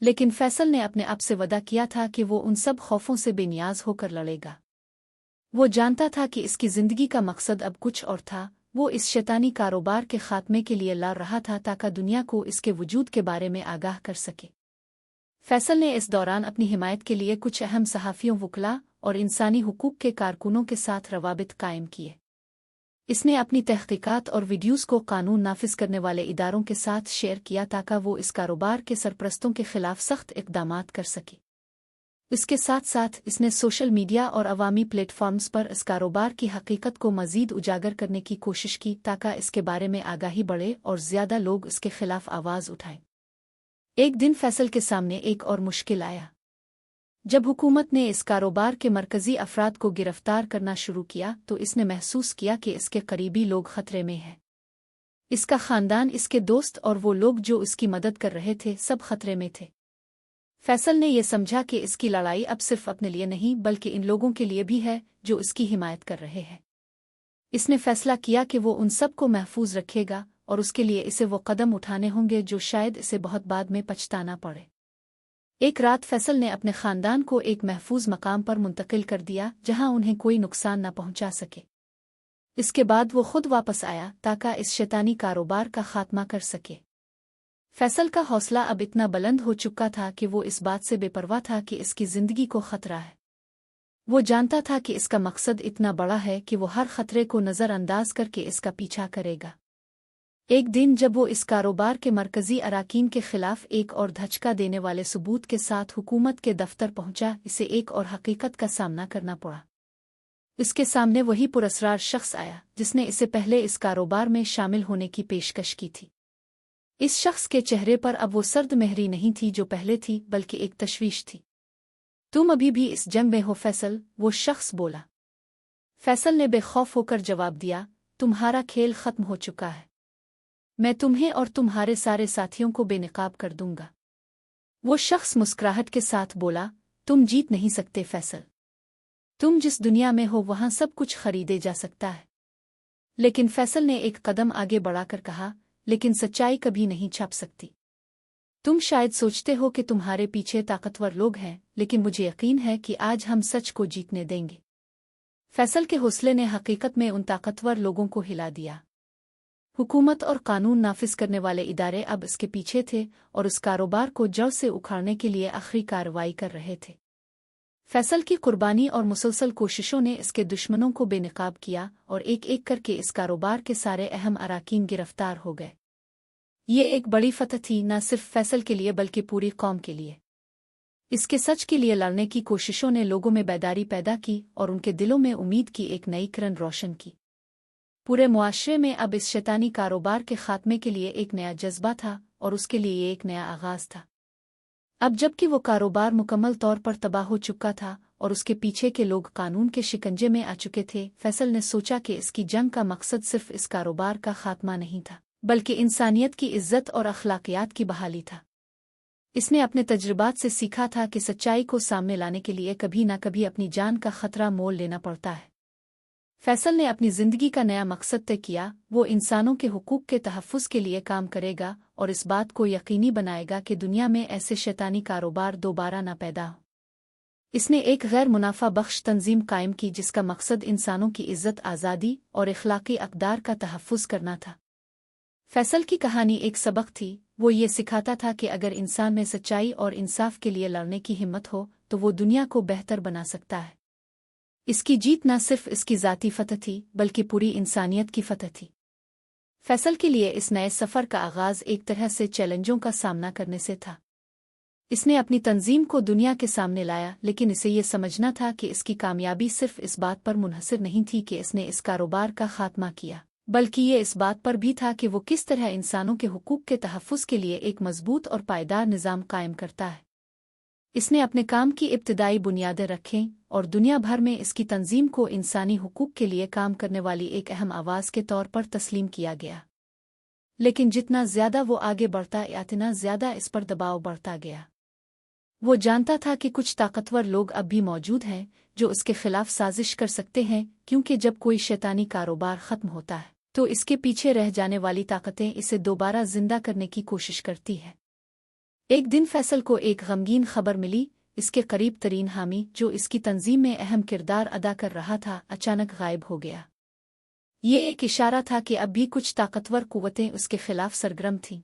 लेकिन फैसल ने अपने आप से वादा किया था कि वो उन सब खौफों से बेनियाज होकर लड़ेगा। वो जानता था कि इसकी जिंदगी का मकसद अब कुछ और था। वो इस शैतानी कारोबार के खात्मे के लिए लड़ रहा था ताकि दुनिया को इसके वजूद के बारे में आगाह कर सके। फैसल ने इस दौरान अपनी हिमायत के लिए कुछ अहम सहाफ़ियों, वकला और इंसानी हुकूक के कारकुनों के साथ रवाबित कायम किए। इसने अपनी तहकीकात और वीडियोज़ को कानून नाफिज करने वाले इदारों के साथ शेयर किया ताकि वो इस कारोबार के सरपरस्तों के खिलाफ सख्त इक़दामात कर सके। इसके साथ साथ इसने सोशल मीडिया और अवामी प्लेटफॉर्म्स पर इस कारोबार की हकीकत को मज़ीद उजागर करने की कोशिश की ताकि इसके बारे में आगाही बढ़े और ज़्यादा लोग इसके खिलाफ आवाज़ उठाएं। एक दिन फैसल के सामने एक और मुश्किल आया। जब हुकूमत ने इस कारोबार के मरकज़ी अफराद को गिरफ्तार करना शुरू किया तो इसने महसूस किया कि इसके करीबी लोग खतरे में हैं। इसका ख़ानदान, इसके दोस्त और वो लोग जो इसकी मदद कर रहे थे, सब खतरे में थे। फैसल ने यह समझा कि इसकी लड़ाई अब सिर्फ अपने लिए नहीं बल्कि इन लोगों के लिए भी है जो इसकी हिमायत कर रहे हैं। इसने फैसला किया कि वो उन सब को महफूज रखेगा और उसके लिए इसे वो कदम उठाने होंगे जो शायद इसे बहुत बाद में पछताना पड़े। एक रात फैसल ने अपने ख़ानदान को एक महफूज मकाम पर मुंतकिल कर दिया जहां उन्हें कोई नुकसान न पहुंचा सके। इसके बाद वो खुद वापस आया ताकि इस शैतानी कारोबार का खात्मा कर सके। फैसल का हौसला अब इतना बुलंद हो चुका था कि वो इस बात से बेपरवाह था कि इसकी ज़िंदगी को ख़तरा है। वो जानता था कि इसका मकसद इतना बड़ा है कि वो हर ख़तरे को नज़रअंदाज करके इसका पीछा करेगा। एक दिन जब वो इस कारोबार के मरकज़ी अराकीन के खिलाफ एक और धचका देने वाले सबूत के साथ हुकूमत के दफ्तर पहुंचा, इसे एक और हकीकत का सामना करना पड़ा। इसके सामने वही पुरस्रार शख्स आया जिसने इसे पहले इस कारोबार में शामिल होने की पेशकश की थी। इस शख्स के चेहरे पर अब वो सर्द मेहरी नहीं थी जो पहले थी, बल्कि एक तशवीश थी। तुम अभी भी इस जंग में हो फैसल, वो शख्स बोला। फैसल ने बेखौफ होकर जवाब दिया, तुम्हारा खेल खत्म हो चुका है। मैं तुम्हें और तुम्हारे सारे साथियों को बेनकाब कर दूंगा। वो शख्स मुस्कुराहट के साथ बोला, तुम जीत नहीं सकते फैसल। तुम जिस दुनिया में हो वहां सब कुछ खरीदे जा सकता है। लेकिन फैसल ने एक कदम आगे बढ़ाकर कहा, लेकिन सच्चाई कभी नहीं छाप सकती। तुम शायद सोचते हो कि तुम्हारे पीछे ताकतवर लोग हैं, लेकिन मुझे यकीन है कि आज हम सच को जीतने देंगे। फैसल के हौसले ने हकीकत में उन ताकतवर लोगों को हिला दिया। हुकूमत और कानून नाफिज करने वाले इदारे अब इसके पीछे थे और उस कारोबार को जड़ से उखाड़ने के लिए आखिरी कार्रवाई कर रहे थे। फैसल की कुर्बानी और मुसलसल कोशिशों ने इसके दुश्मनों को बेनकाब किया और एक एक करके इस कारोबार के सारे अहम अराकीन गिरफ्तार हो गए। ये एक बड़ी फतह थी, न सिर्फ फैसल के लिए बल्कि पूरी कौम के लिए। इसके सच के लिए लड़ने की कोशिशों ने लोगों में बेदारी पैदा की और उनके दिलों में उम्मीद की एक नई किरण रोशन की। पूरे मुआशरे में अब इस शैतानी कारोबार के खात्मे के लिए एक नया जज्बा था और उसके लिए ये एक नया आगाज था। अब जबकि वो कारोबार मुकम्मल तौर पर तबाह हो चुका था और उसके पीछे के लोग कानून के शिकंजे में आ चुके थे, फैसल ने सोचा कि इसकी जंग का मकसद सिर्फ इस कारोबार का खात्मा नहीं था, बल्कि इंसानियत की इज्जत और अखलाकियात की बहाली था। इसने अपने तजुर्बात से सीखा था कि सच्चाई को सामने लाने के लिए कभी न कभी अपनी जान का खतरा मोल लेना पड़ता है। फैसल ने अपनी ज़िंदगी का नया मकसद तय किया। वो इंसानों के हुकूक के तहफ़्फ़ुज़ के लिए काम करेगा और इस बात को यकीनी बनाएगा कि दुनिया में ऐसे शैतानी कारोबार दोबारा न पैदा हो। इसने एक गैर मुनाफा बख्श तंजीम कायम की जिसका मकसद इंसानों की इज़्ज़त, आज़ादी और इखलाकी अक़दार का तहफ़्फ़ुज़ करना था। फैसल की कहानी एक सबक थी। वो ये सिखाता था कि अगर इंसान में सच्चाई और इंसाफ के लिए लड़ने की हिम्मत हो तो वो दुनिया को बेहतर बना सकता है। इसकी जीत न सिर्फ इसकी ज़ाती फतह थी बल्कि पूरी इंसानियत की फतह थी। फैसल के लिए इस नए सफ़र का आगाज़ एक तरह से चैलेंजों का सामना करने से था। इसने अपनी तंजीम को दुनिया के सामने लाया, लेकिन इसे ये समझना था कि इसकी कामयाबी सिर्फ इस बात पर मुनहसर नहीं थी कि इसने इस कारोबार का खात्मा किया, बल्कि ये इस बात पर भी था कि वो किस तरह इंसानों के हुकूक के तहफ़्फ़ुज़ के लिए एक मजबूत और पायदार निज़ाम कायम करता है। इसने अपने काम की इब्तिदाई बुनियादें रखें और दुनिया भर में इसकी तंजीम को इंसानी हुकूक के लिए काम करने वाली एक अहम आवाज़ के तौर पर तस्लीम किया गया। लेकिन जितना ज़्यादा वो आगे बढ़ता इतना ज़्यादा इस पर दबाव बढ़ता गया। वो जानता था कि कुछ ताकतवर लोग अब भी मौजूद हैं जो इसके खिलाफ साजिश कर सकते हैं, क्योंकि जब कोई शैतानी कारोबार ख़त्म होता है तो इसके पीछे रह जाने वाली ताकतें इसे दोबारा जिंदा करने की कोशिश करती हैं। एक दिन फैसल को एक गमगीन खबर मिली। इसके करीब तरीन हामी, जो इसकी तंजीम में अहम किरदार अदा कर रहा था, अचानक गायब हो गया। ये एक इशारा था कि अब भी कुछ ताकतवर कुव्वतें उसके खिलाफ सरगर्म थीं।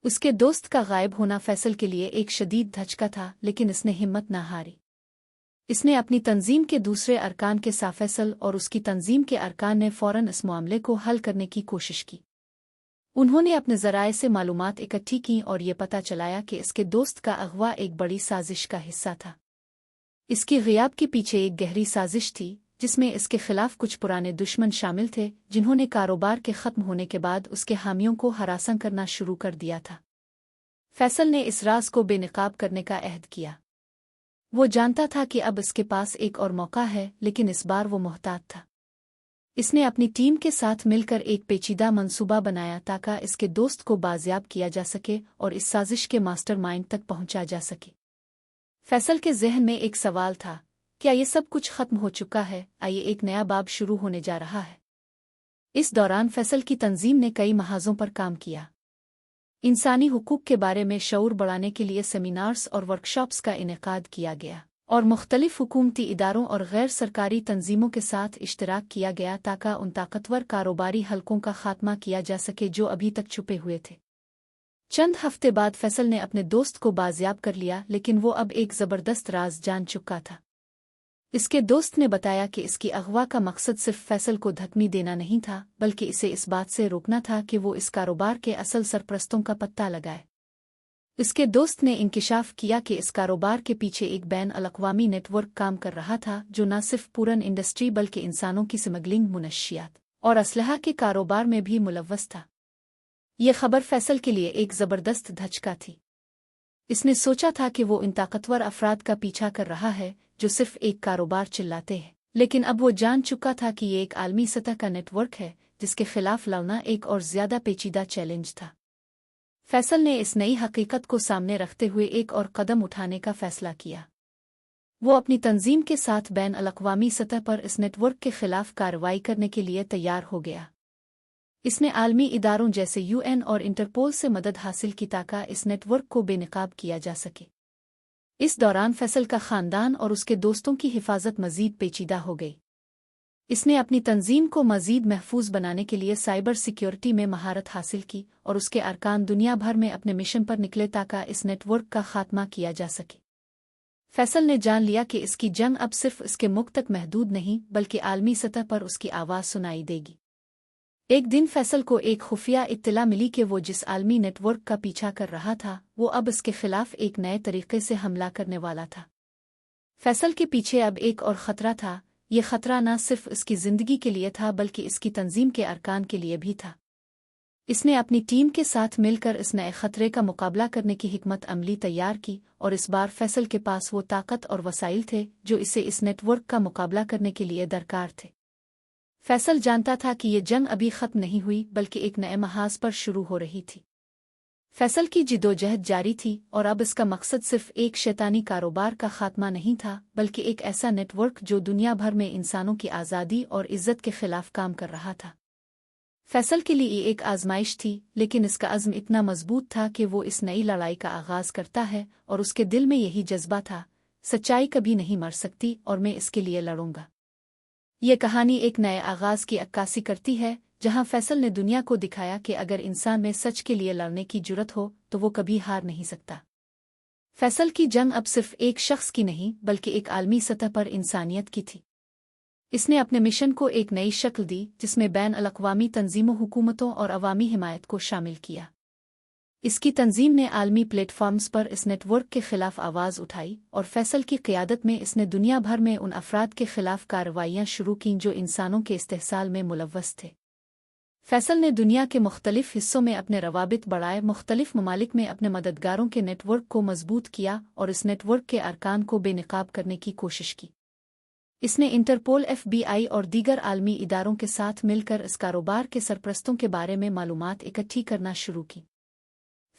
उसके दोस्त का गायब होना फैसल के लिए एक शदीद धचका था, लेकिन इसने हिम्मत न हारी। इसने अपनी तंजीम के दूसरे अरकान के साथ फैसल और उसकी तंजीम के अरकान ने फौरन इस मामले को हल करने की कोशिश की। उन्होंने अपने ज़राए से मालूमात इकट्ठी की और ये पता चलाया कि इसके दोस्त का अगवा एक बड़ी साजिश का हिस्सा था। इसकी ग़ियाब के पीछे एक गहरी साजिश थी, जिसमें इसके खिलाफ कुछ पुराने दुश्मन शामिल थे, जिन्होंने कारोबार के ख़त्म होने के बाद उसके हामियों को हरासा करना शुरू कर दिया था। फैसल ने इस राज को बेनकाब करने का अहद किया। वो जानता था कि अब इसके पास एक और मौका है, लेकिन इस बार वो मोहतात था। इसने अपनी टीम के साथ मिलकर एक पेचीदा मंसूबा बनाया ताकि इसके दोस्त को बाजियाब किया जा सके और इस साजिश के मास्टरमाइंड तक पहुंचा जा सके। फैसल के जहन में एक सवाल था, क्या ये सब कुछ खत्म हो चुका है? आइए एक नया बाब शुरू होने जा रहा है। इस दौरान फैसल की तंजीम ने कई महाजों पर काम किया। इंसानी हुकूक के बारे में शऊर बढ़ाने के लिए सेमिनार्स और वर्कशॉप्स का इनेकाद किया गया और मुख्तलिफ हुकूमती इदारों और गैर सरकारी तंजीमों के साथ इश्तराक किया गया ताकि उन ताकतवर कारोबारी हलकों का खात्मा किया जा सके जो अभी तक छुपे हुए थे। चंद हफ्ते बाद फैसल ने अपने दोस्त को बाजियाब कर लिया, लेकिन वो अब एक ज़बरदस्त राज जान चुका था। इसके दोस्त ने बताया कि इसकी अगवा का मकसद सिर्फ फैसल को धकमी देना नहीं था, बल्कि इसे इस बात से रोकना था कि वो इस कारोबार के असल सरपरस्तों का पत्ता लगाए। इसके दोस्त ने इंकिशाफ किया कि इस कारोबार के पीछे एक बैन अल-अक़वामी नेटवर्क काम कर रहा था, जो न सिर्फ पूरन इंडस्ट्री बल्कि इंसानों की स्मगलिंग, मुनशियात और असलहा के कारोबार में भी मुलव्वस था। ये खबर फैसल के लिए एक ज़बरदस्त धचका थी। इसने सोचा था कि वो इन ताकतवर अफराद का पीछा कर रहा है जो सिर्फ एक कारोबार चिल्लाते हैं, लेकिन अब वो जान चुका था कि ये एक आलमी सतह का नेटवर्क है जिसके खिलाफ लड़ना एक और ज़्यादा पेचीदा चैलेंज था। फैसल ने इस नई हकीकत को सामने रखते हुए एक और कदम उठाने का फैसला किया। वो अपनी तंजीम के साथ बैन अल-अक़वामी सतह पर इस नेटवर्क के खिलाफ कार्रवाई करने के लिए तैयार हो गया। इसने आलमी इदारों जैसे UN और इंटरपोल से मदद हासिल की ताकि इस नेटवर्क को बेनकाब किया जा सके। इस दौरान फैसल का ख़ानदान और उसके दोस्तों की हिफाजत मज़ीद पेचीदा हो गई। इसने अपनी तंजीम को मज़ीद महफूज बनाने के लिए साइबर सिक्योरिटी में महारत हासिल की और उसके अरकान दुनिया भर में अपने मिशन पर निकले ताकि इस नेटवर्क का खात्मा किया जा सके। फैसल ने जान लिया कि इसकी जंग अब सिर्फ इसके मुल्क तक महदूद नहीं, बल्कि आलमी सतह पर उसकी आवाज़ सुनाई देगी। एक दिन फैसल को एक खुफिया इत्तला मिली कि वो जिस आलमी नेटवर्क का पीछा कर रहा था, वो अब इसके खिलाफ एक नए तरीके से हमला करने वाला था। फैसल के पीछे अब एक और ख़तरा था। ये ख़तरा न सिर्फ इसकी ज़िंदगी के लिए था, बल्कि इसकी तंजीम के अरकान के लिए भी था। इसने अपनी टीम के साथ मिलकर इस नए ख़तरे का मुकाबला करने की हिकमत अमली तैयार की, और इस बार फैसल के पास वो ताकत और वसाइल थे जो इसे इस नेटवर्क का मुकाबला करने के लिए दरकार थे। फैसल जानता था कि ये जंग अभी ख़त्म नहीं हुई, बल्कि एक नए महाज पर शुरू हो रही थी। फैसल की जिदोजहद जारी थी और अब इसका मकसद सिर्फ एक शैतानी कारोबार का खात्मा नहीं था, बल्कि एक ऐसा नेटवर्क जो दुनिया भर में इंसानों की आज़ादी और इज़्ज़त के खिलाफ काम कर रहा था। फैसल के लिए ये एक आजमाइश थी, लेकिन इसका अज़्म इतना मजबूत था कि वो इस नई लड़ाई का आगाज़ करता है और उसके दिल में यही जज्बा था, सच्चाई कभी नहीं मर सकती और मैं इसके लिए लड़ूंगा। ये कहानी एक नए आगाज़ की अक्कासी करती है, जहां फैसल ने दुनिया को दिखाया कि अगर इंसान में सच के लिए लड़ने की जुर्रत हो तो वो कभी हार नहीं सकता। फैसल की जंग अब सिर्फ एक शख्स की नहीं, बल्कि एक आलमी सतह पर इंसानियत की थी। इसने अपने मिशन को एक नई शक्ल दी, जिसमें बैन अल-अक़वामी तंजीमों, हुकूमतों और अवामी हिमायत को शामिल किया। इसकी तंजीम ने आलमी प्लेटफॉर्म्स पर इस नेटवर्क के खिलाफ आवाज़ उठाई और फैसल की क़ियादत में इसने दुनिया भर में उन अफराद के खिलाफ कार्रवाइयाँ शुरू कीं जो इंसानों के इस्तेहसाल में मुलव्वस थे। फैसल ने दुनिया के मुख्तलिफ हिस्सों में अपने रवाबित बढ़ाए, मुख्तलिफ ममालिक में अपने मददगारों के नेटवर्क को मजबूत किया और इस नेटवर्क के अरकान को बेनकाब करने की कोशिश की। इसने इंटरपोल, FBI और दीगर आलमी इदारों के साथ मिलकर इस कारोबार के सरपरस्तों के बारे में मालूमात इकट्ठी करना शुरू की।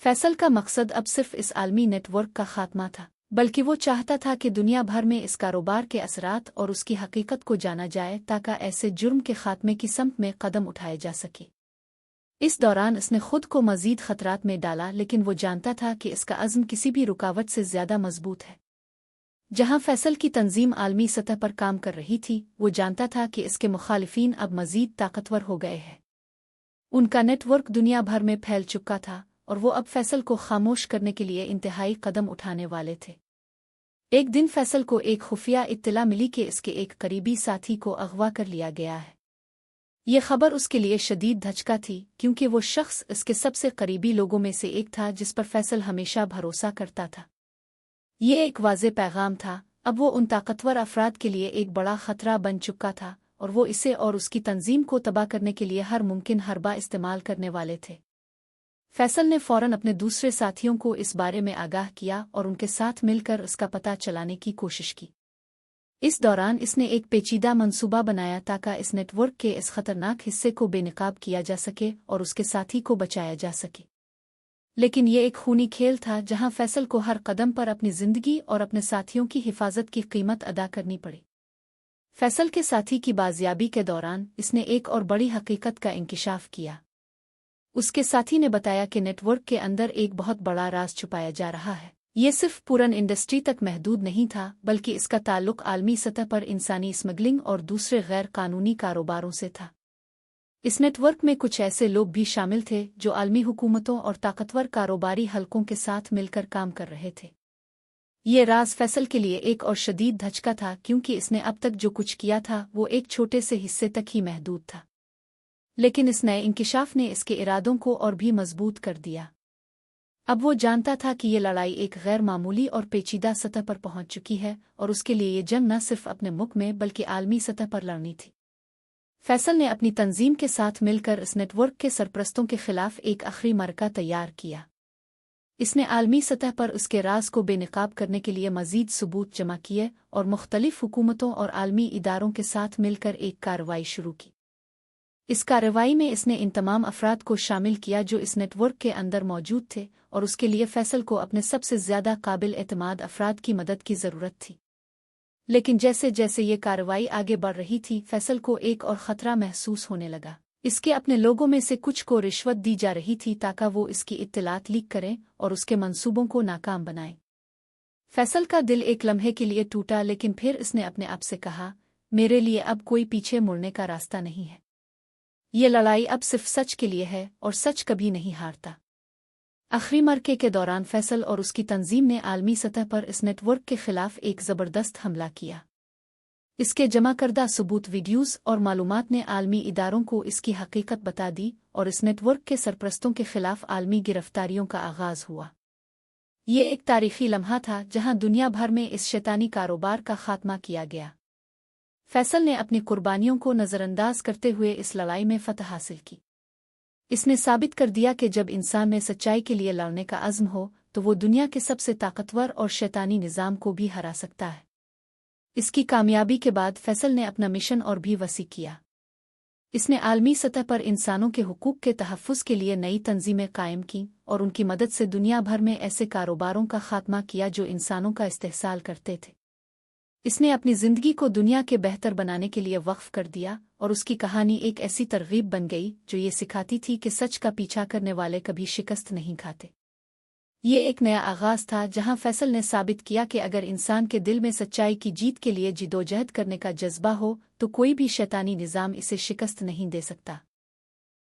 फैसल का मकसद अब सिर्फ इस आलमी नेटवर्क का खात्मा था, बल्कि वो चाहता था कि दुनिया भर में इस कारोबार के असरात और उसकी हकीकत को जाना जाए ताकि ऐसे जुर्म के खात्मे की समत में कदम उठाए जा सके। इस दौरान इसने खुद को मजीद खतरात में डाला, लेकिन वो जानता था कि इसका अज़्म किसी भी रुकावट से ज़्यादा मजबूत है। जहां फैसल की तंजीम आलमी सतह पर काम कर रही थी, वो जानता था कि इसके मुखालिफिन अब मजीद ताकतवर हो गए हैं। उनका नेटवर्क दुनिया भर में फैल चुका था और वो अब फैसल को खामोश करने के लिए इंतहाई कदम उठाने वाले थे। एक दिन फैसल को एक खुफिया इत्तला मिली कि इसके एक करीबी साथी को अगवा कर लिया गया है। ये खबर उसके लिए शदीद धचका थी, क्योंकि वो शख्स इसके सबसे करीबी लोगों में से एक था जिस पर फैसल हमेशा भरोसा करता था। ये एक वाज़े पैगाम था, अब वो उन ताकतवर अफराद के लिए एक बड़ा खतरा बन चुका था और वो इसे और उसकी तंजीम को तबाह करने के लिए हर मुमकिन हरबा इस्तेमाल करने वाले थे। फैसल ने फौरन अपने दूसरे साथियों को इस बारे में आगाह किया और उनके साथ मिलकर इसका पता चलाने की कोशिश की। इस दौरान इसने एक पेचीदा मंसूबा बनाया ताकि इस नेटवर्क के इस खतरनाक हिस्से को बेनकाब किया जा सके और उसके साथी को बचाया जा सके। लेकिन ये एक खूनी खेल था जहां फैसल को हर कदम पर अपनी जिंदगी और अपने साथियों की हिफाजत की कीमत अदा करनी पड़ी। फैसल के साथी की बाजियाबी के दौरान इसने एक और बड़ी हकीकत का इंकिशाफ किया। उसके साथी ने बताया कि नेटवर्क के अंदर एक बहुत बड़ा राज छुपाया जा रहा है। ये सिर्फ पूरन इंडस्ट्री तक महदूद नहीं था, बल्कि इसका ताल्लुक आलमी सतह पर इंसानी स्मगलिंग और दूसरे गैर कानूनी कारोबारों से था। इस नेटवर्क में कुछ ऐसे लोग भी शामिल थे जो आलमी हुकूमतों और ताकतवर कारोबारी हलकों के साथ मिलकर काम कर रहे थे। ये राज फैसल के लिए एक और शदीद धचका था, क्योंकि इसने अब तक जो कुछ किया था वो एक छोटे से हिस्से तक ही महदूद था। लेकिन इस नए इंकिशाफ ने इसके इरादों को और भी मजबूत कर दिया। अब वो जानता था कि ये लड़ाई एक गैर मामूली और पेचीदा सतह पर पहुंच चुकी है और उसके लिए ये जंग न सिर्फ अपने मुल्क में बल्कि आलमी सतह पर लड़नी थी। फैसल ने अपनी तंजीम के साथ मिलकर इस नेटवर्क के सरपरस्तों के खिलाफ एक आखिरी मरका तैयार किया। इसने आलमी सतह पर उसके राज को बेनकाब करने के लिए मजीद सबूत जमा किए और मुख्तलिफ हुकूमतों और आलमी इदारों के साथ मिलकर एक कार्रवाई शुरू की। इस कार्रवाई में इसने इन तमाम अफराद को शामिल किया जो इस नेटवर्क के अंदर मौजूद थे, और उसके लिए फैसल को अपने सबसे ज़्यादा काबिल एतमाद अफराद की मदद की ज़रूरत थी। लेकिन जैसे जैसे ये कार्रवाई आगे बढ़ रही थी, फैसल को एक और ख़तरा महसूस होने लगा। इसके अपने लोगों में से कुछ को रिश्वत दी जा रही थी ताकि वो इसकी इत्तलात लीक करें और उसके मंसूबों को नाकाम बनाएं। फैसल का दिल एक लम्हे के लिए टूटा, लेकिन फिर इसने अपने आप से कहा, मेरे लिए अब कोई पीछे मुड़ने का रास्ता नहीं है। ये लड़ाई अब सिर्फ सच के लिए है और सच कभी नहीं हारता। आखिरी मरके के दौरान फैसल और उसकी तंजीम ने आलमी सतह पर इस नेटवर्क के खिलाफ एक ज़बरदस्त हमला किया। इसके जमा करदा सबूत, वीडियोज़ और मालूमात ने आलमी इदारों को इसकी हकीकत बता दी और इस नेटवर्क के सरपरस्तों के खिलाफ आलमी गिरफ्तारियों का आगाज़ हुआ। ये एक तारीखी लम्हा था जहां दुनिया भर में इस शैतानी कारोबार का खात्मा किया गया। फैसल ने अपनी कुर्बानियों को नज़रअंदाज करते हुए इस लड़ाई में फतह हासिल की। इसने साबित कर दिया कि जब इंसान में सच्चाई के लिए लड़ने का अज़्म हो तो वो दुनिया के सबसे ताकतवर और शैतानी निज़ाम को भी हरा सकता है। इसकी कामयाबी के बाद फैसल ने अपना मिशन और भी वसी किया। इसने आलमी सतह पर इंसानों के हुकूक के तहफ़्फ़ुज़ के लिए नई तंजीमें कायम की और उनकी मदद से दुनिया भर में ऐसे कारोबारों का खात्मा किया जो इंसानों का इस्तेहसाल करते थे। इसने अपनी ज़िंदगी को दुनिया के बेहतर बनाने के लिए वक्फ कर दिया और उसकी कहानी एक ऐसी तरगीब बन गई जो ये सिखाती थी कि सच का पीछा करने वाले कभी शिकस्त नहीं खाते। ये एक नया आगाज़ था जहां फैसल ने साबित किया कि अगर इंसान के दिल में सच्चाई की जीत के लिए जिदोजहद करने का जज्बा हो तो कोई भी शैतानी निज़ाम इसे शिकस्त नहीं दे सकता।